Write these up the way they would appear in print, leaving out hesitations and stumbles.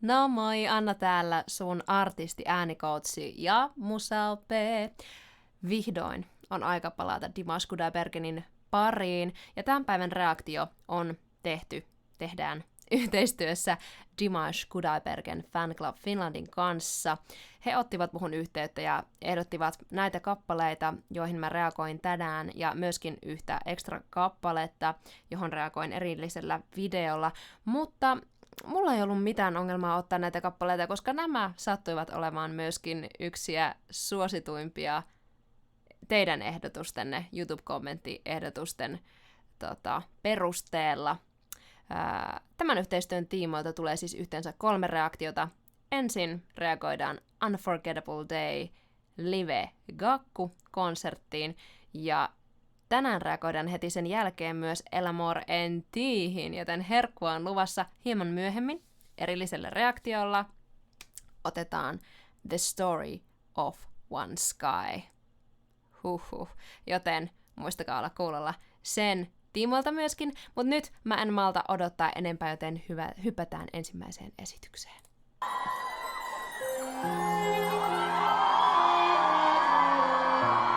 No moi, Anna täällä, sun artisti, äänikoutsi ja musaope. Vihdoin on aika palata Dimash Kudaibergenin pariin, ja tämän päivän reaktio on tehdään yhteistyössä Dimash Kudaibergen Fan Club Finlandin kanssa. He ottivat muhun yhteyttä ja ehdottivat näitä kappaleita, joihin mä reagoin tänään, ja myöskin yhtä ekstra kappaletta, johon reagoin erillisellä videolla, mutta mulla ei ollut mitään ongelmaa ottaa näitä kappaleita, koska nämä sattuivat olemaan myöskin yksiä suosituimpia teidän ehdotustenne, YouTube-kommenttiehdotusten perusteella. Tämän yhteistyön tiimoilta tulee siis yhteensä 3 reaktiota. Ensin reagoidaan Unforgettable Day Live Gakku-konserttiin, ja tänään reagoidaan heti sen jälkeen myös El Amor en Tihin, joten herkkua on luvassa hieman myöhemmin. Erillisellä reaktiolla otetaan The Story of One Sky. Joten muistakaa olla kuulolla sen tiimoilta myöskin, mutta nyt mä en malta odottaa enempää, joten hypätään ensimmäiseen esitykseen.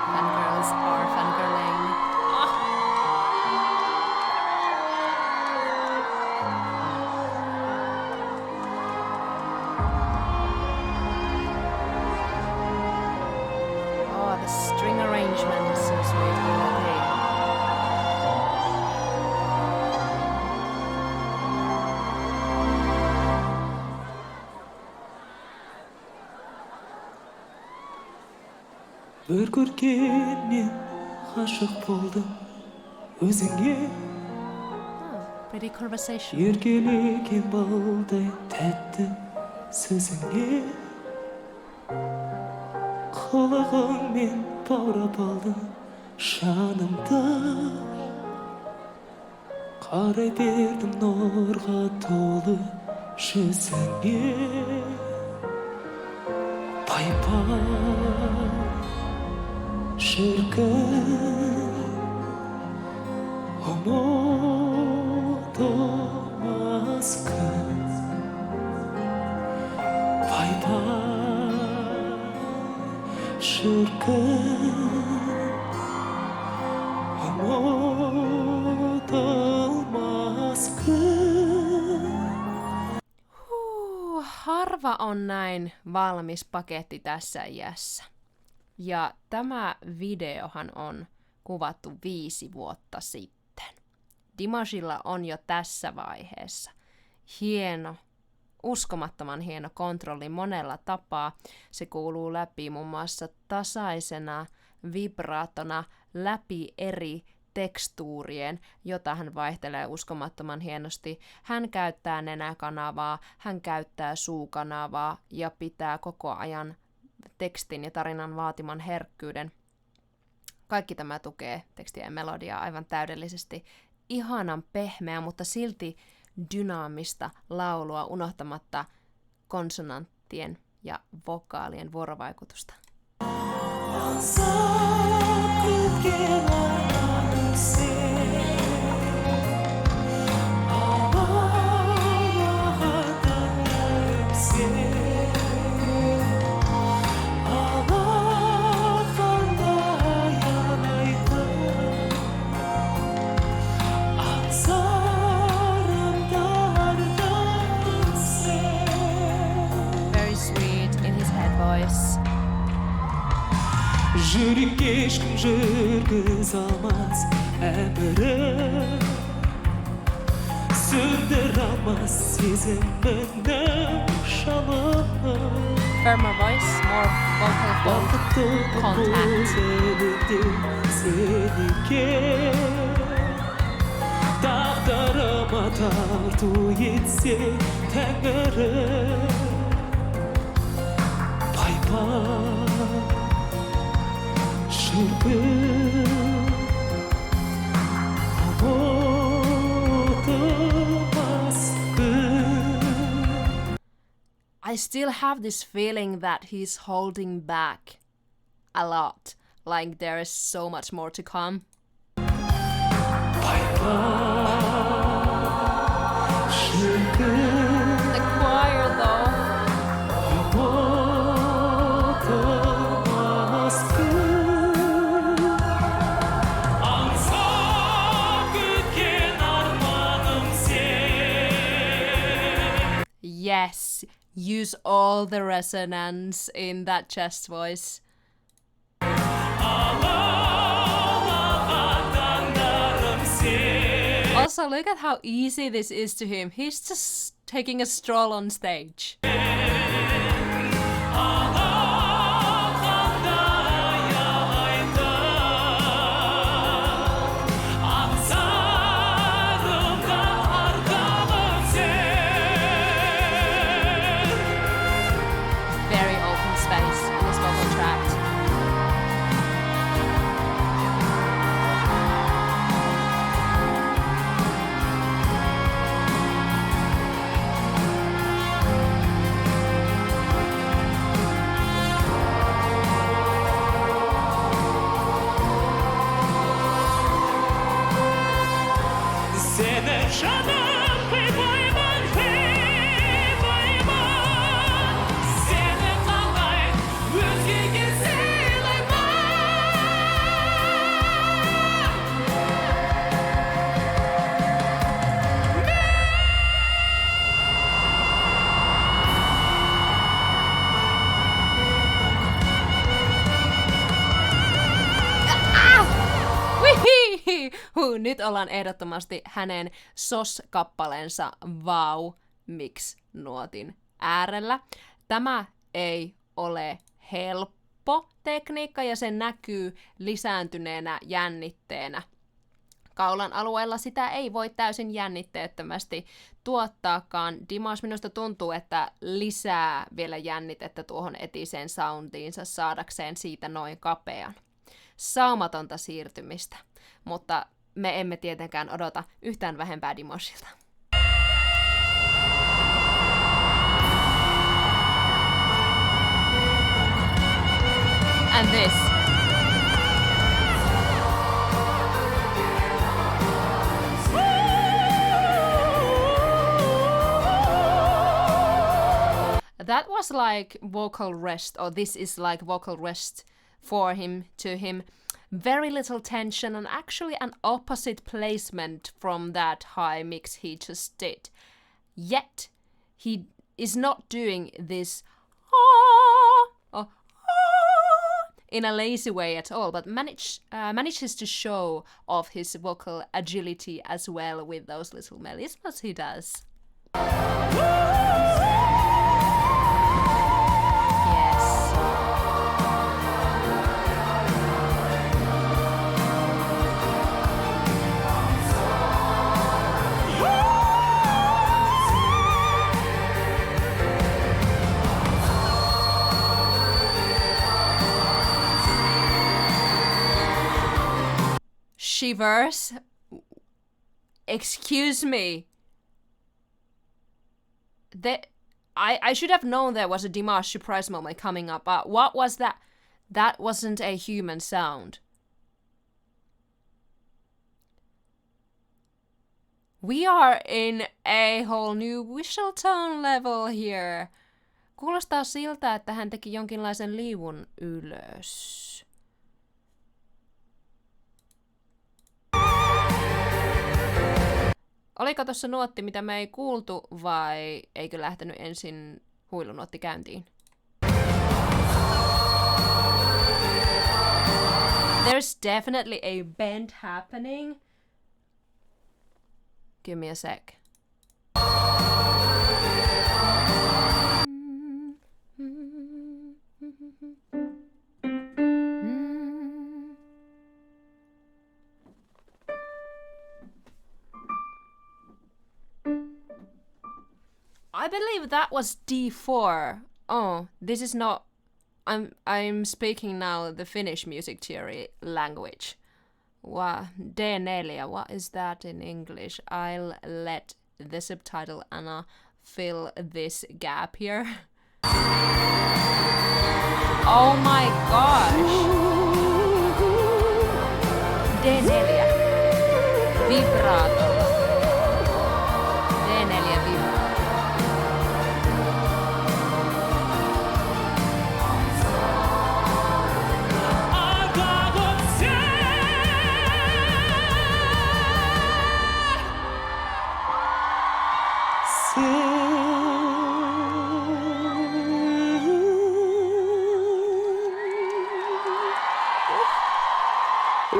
Fangirls are fangirling. Oh, the string arrangement is so sweet. Okay. Bir көргеннен ғашық болдым өзіңе, Pretty conversation. еркелеген балдай тәтті сөзіңе, қылығыңмен баурап алдың жанымды, қарай бердім нұрға толы жүзіңе. Пай-пай шіркін, ұмытылмас күн. Пай-пай шіркін, ұмытылмас күн. Harva on näin valmis paketti tässä iässä. Ja tämä videohan on kuvattu 5 vuotta sitten. Dimashilla on jo tässä vaiheessa hieno, uskomattoman hieno kontrolli monella tapaa. Se kuuluu läpi muun muassa tasaisena vibraatona läpi eri tekstuurien, jota hän vaihtelee uskomattoman hienosti. Hän käyttää nenäkanavaa, hän käyttää suukanavaa ja pitää koko ajan tekstin ja tarinan vaatiman herkkyyden. Kaikki tämä tukee tekstiä ja melodiaa aivan täydellisesti. Ihanan pehmeä, mutta silti dynaamista laulua unohtamatta konsonanttien ja vokaalien vuorovaikutusta. Жүрекке ешкім жүргізе алмас әмірін, сөндіре алмас сезімімнің жалынын. Firmer voice, more vocal contact. Сеніке тағдырыма тарту етсе тәңірім. Пай-пай I still have this feeling that he's holding back a lot, like there is so much more to come. The choir though. Yes, use all the resonance in that chest voice. Also, look at how easy this is to him. He's just taking a stroll on stage. Very open space in this vocal track. Seni canım kıymayman kıymayman Seni kalay özgege Nyt ollaan ehdottomasti hänen SOS-kappaleensa Wow Mix-nuotin äärellä. Tämä ei ole helppo tekniikka ja se näkyy lisääntyneenä jännitteenä. Kaulan alueella sitä ei voi täysin jännitteettömästi tuottaakaan. Dimash minusta tuntuu, että lisää vielä jännitettä tuohon etiseen soundiinsa saadakseen siitä noin kapean. Saumatonta siirtymistä, mutta me emme tietenkään odota yhtään vähempää Dimashilta. And this. That was like vocal rest, or this is like vocal rest for him, to him. Very little tension and actually an opposite placement from that high mix he just did. Yet, he is not doing this or in a lazy way at all, but manages to show off his vocal agility as well with those little melismas he does. Shivers. Excuse me. I should have known there was a Dimash surprise moment coming up, but what was that? That wasn't a human sound. We are in a whole new whistle tone level here. Kuulostaa siltä, että hän teki jonkinlaisen liivun ylös. Oliko tuossa nuotti, mitä me ei kuultu, vai eikö lähtenyt ensin huilunuotti käyntiin? There's definitely a bend happening. Give me a sec. I believe that was D4. Oh, this is not... I'm speaking now the Finnish music theory language. D4, what is that in English? I'll let the subtitle Anna fill this gap here. Oh my gosh! D4. Vibraatolla. D4 vibraatolla.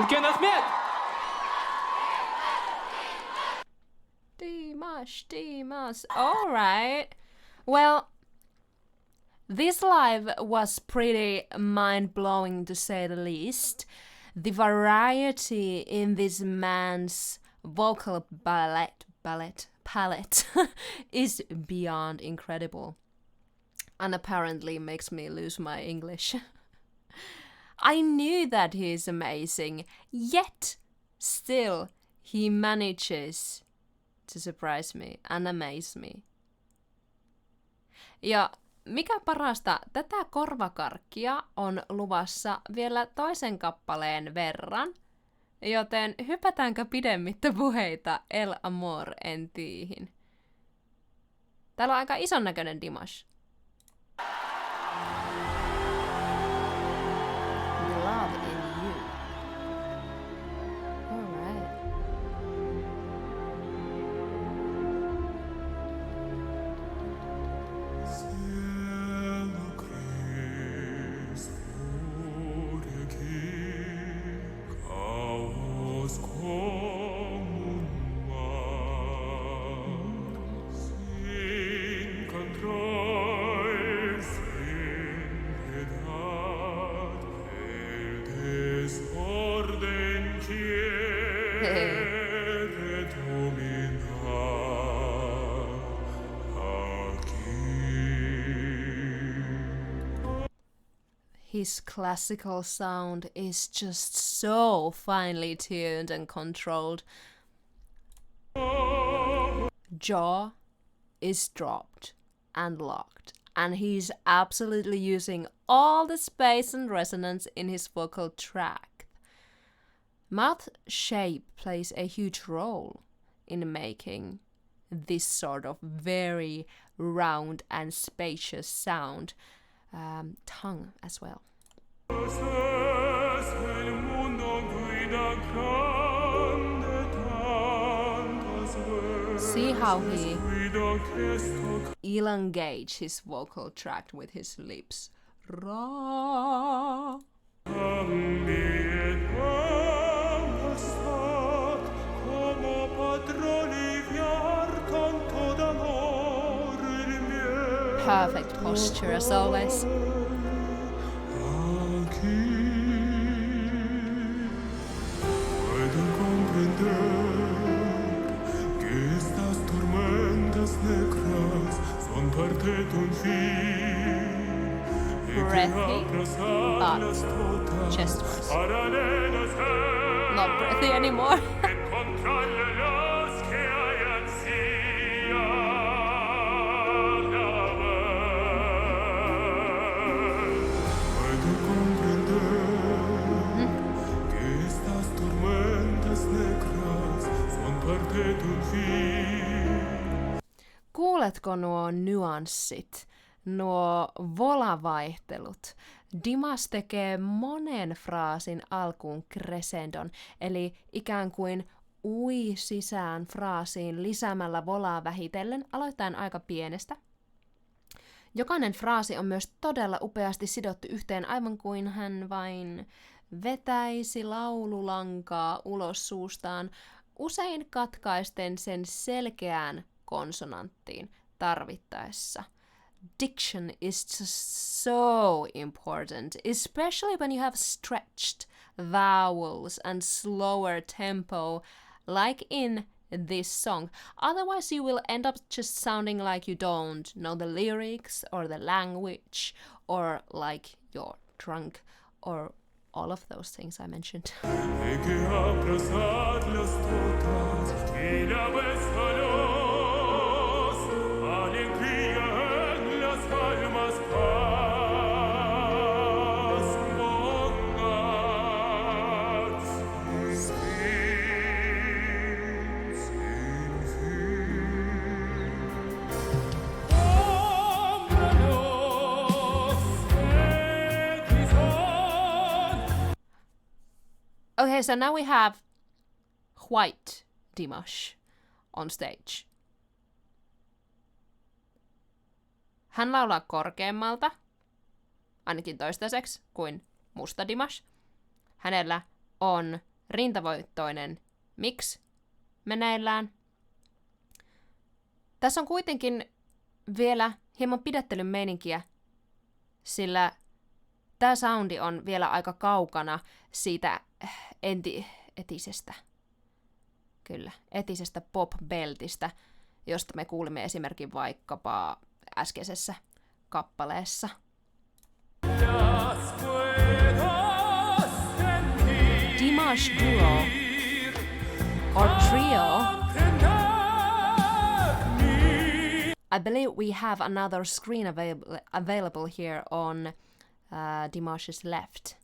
Ulken Ahmet! Dimash. All right. Well, this live was pretty mind-blowing to say the least. The variety in this man's vocal palette is beyond incredible, and apparently makes me lose my English. I knew that he is amazing, yet still he manages to surprise me and amaze me. Ja mikä parasta, tätä korvakarkkia on luvassa vielä toisen kappaleen verran, joten hypätäänkö pidemmittä puheita El Amor en tiihin. Täällä on aika ison näköinen Dimash. Love in you. All right. His classical sound is just so finely tuned and controlled. Jaw is dropped and locked, and he's absolutely using all the space and resonance in his vocal track. Mouth shape plays a huge role in making this sort of very round and spacious sound. Tongue as well. See how he elongates his vocal tract with his lips. Ra. Perfect posture as always. Breathy, but chest voice. Not breathy anymore. Kuuletko nuo nyanssit, nuo volavaihtelut? Dimash tekee monen fraasin alkuun crescendon, eli ikään kuin ui sisään fraasiin lisäämällä volaa vähitellen, aloittaen aika pienestä. Jokainen fraasi on myös todella upeasti sidottu yhteen, aivan kuin hän vain vetäisi laululankaa ulos suustaan, usein katkaisten sen selkeään konsonanttiin tarvittaessa. Diction is just so important, especially when you have stretched vowels and slower tempo, like in this song. Otherwise you will end up just sounding like you don't know the lyrics or the language, or like you're drunk, or all of those things I mentioned. Okay, so now we have white Dimash on stage. Hän laulaa korkeammalta, ainakin toistaiseksi, kuin musta Dimash. Hänellä on rintavoittoinen mix meneillään. Tässä on kuitenkin vielä hieman pidättelyn meininkiä, sillä tämä soundi on vielä aika kaukana siitä etisestä pop-beltistä, josta me kuulimme esimerkin vaikkapa äskeisessä kappaleessa. Dimash duo or trio. I believe we have another screen available here on Dimash's left.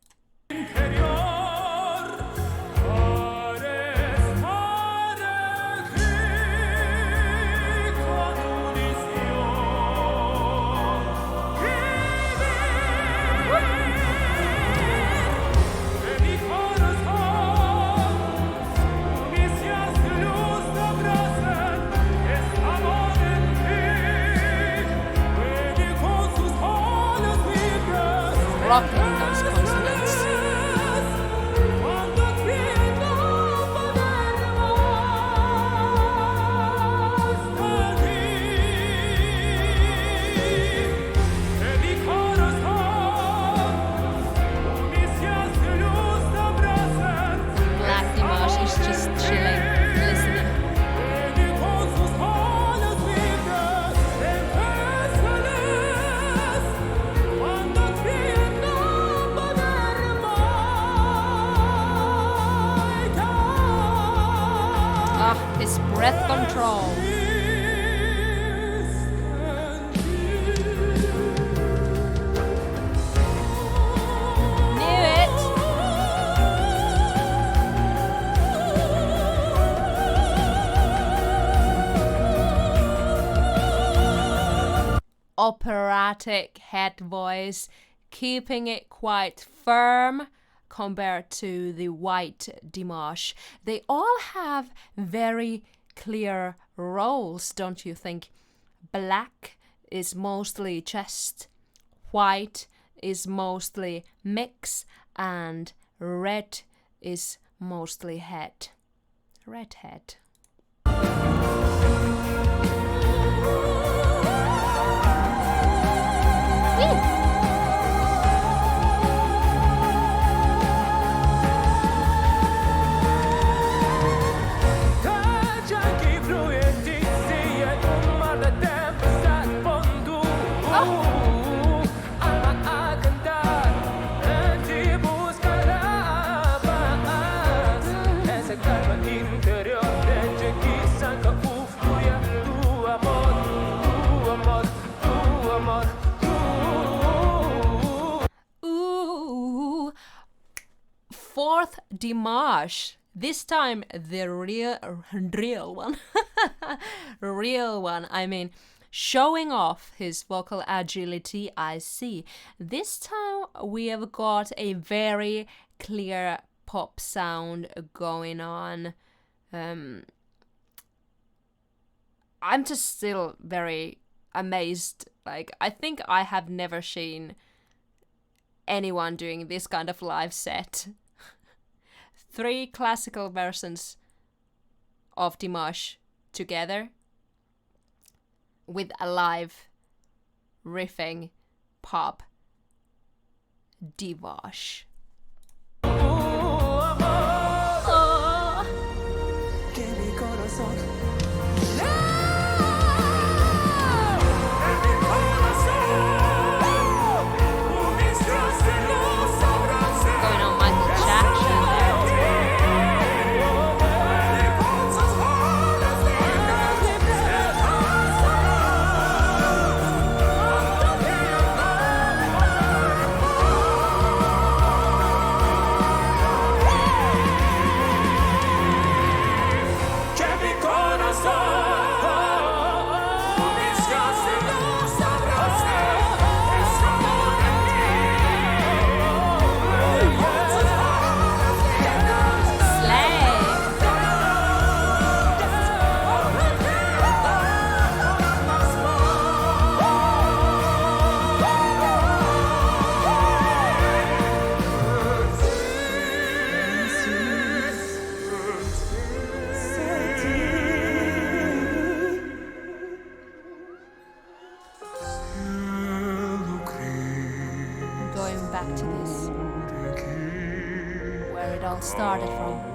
Blocking those consonants. Black Dimash is just chilling, listening. His breath control. Knew it. Operatic head voice, keeping it quite firm compared to the white Dimash. They all have very clear roles, don't you think? Black is mostly chest, white is mostly mix, and red is mostly head. Redhead. Fourth Dimash. This time the real one. Real one. I mean, showing off his vocal agility, I see. This time we have got a very clear pop sound going on. I'm just still very amazed. Like, I think I have never seen anyone doing this kind of live set. 3 classical versions of Dimash together with a live riffing pop Dimash. back to this, where it all started from.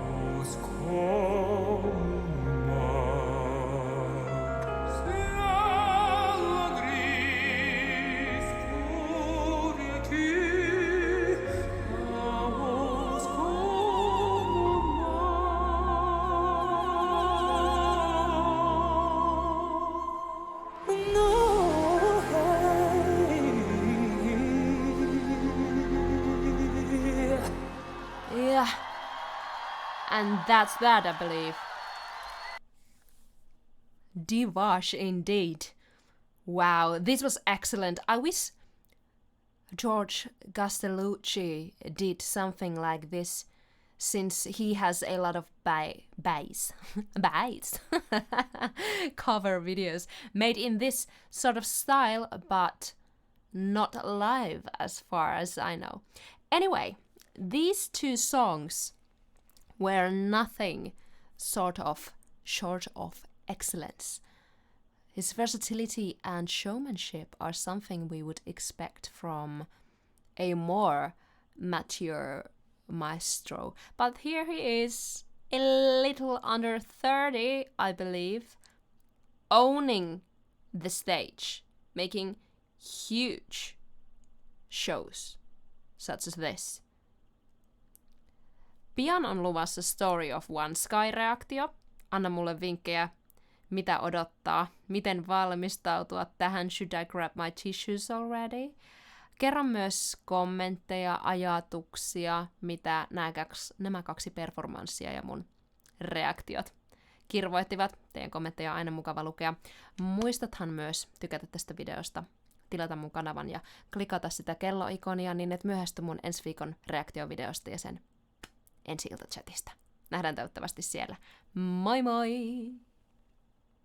Yeah, and that's that, I believe. Divash indeed. Wow, this was excellent. I wish George Castellucci did something like this, since he has a lot of bass cover videos made in this sort of style, but not live as far as I know. Anyway, these two songs were nothing short of excellence. His versatility and showmanship are something we would expect from a more mature maestro. But here he is, a little under 30, I believe, owning the stage, making huge shows such as this. Pian on luvassa Story of One Sky-reaktio. Anna mulle vinkkejä, mitä odottaa, miten valmistautua tähän Should I Grab My Tissues Already? Kerron myös kommentteja, ajatuksia, mitä nämä kaksi performanssia ja mun reaktiot kirvoittivat. Teidän kommentteja on aina mukava lukea. Muistathan myös tykätä tästä videosta, tilata mun kanavan ja klikata sitä kelloikonia, niin et myöhästy mun ensi viikon reaktiovideosta ja sen ensi-iltachatista. Nähdään toivottavasti siellä. Moi moi!